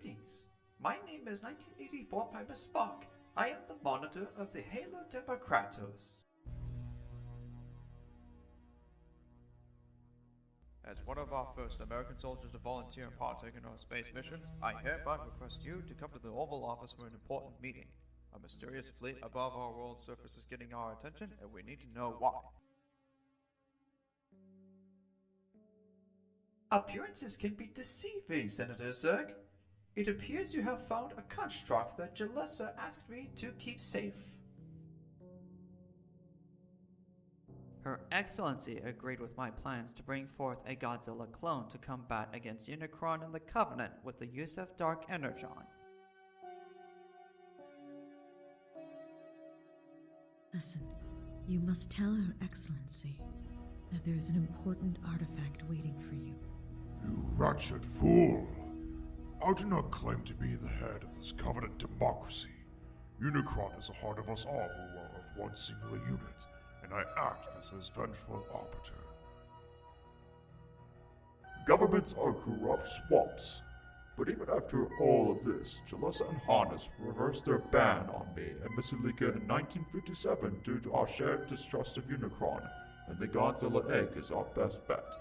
Greetings. My name is 1984 Piper Spock. I am the monitor of the Halo Democratos. As one of our first American soldiers to volunteer and partake in our space missions, I hereby request you to come to the Oval Office for an important meeting. A mysterious fleet above our world's surface is getting our attention, and we need to know why. Appearances can be deceiving, Senator Zerg. It appears you have found a construct that Jalessa asked me to keep safe. Her Excellency agreed with my plans to bring forth a Godzilla clone to combat against Unicron and the Covenant with the use of Dark Energon. Listen, you must tell Her Excellency that there is an important artifact waiting for you. You wretched fool! I do not claim to be the head of this Covenant democracy. Unicron is a part of us all who are of one singular unit, and I act as his vengeful arbiter. Governments are corrupt swamps, but even after all of this, Jalessa and Harness reversed their ban on me and Mesolika in 1957 due to our shared distrust of Unicron, and the Godzilla egg is our best bet.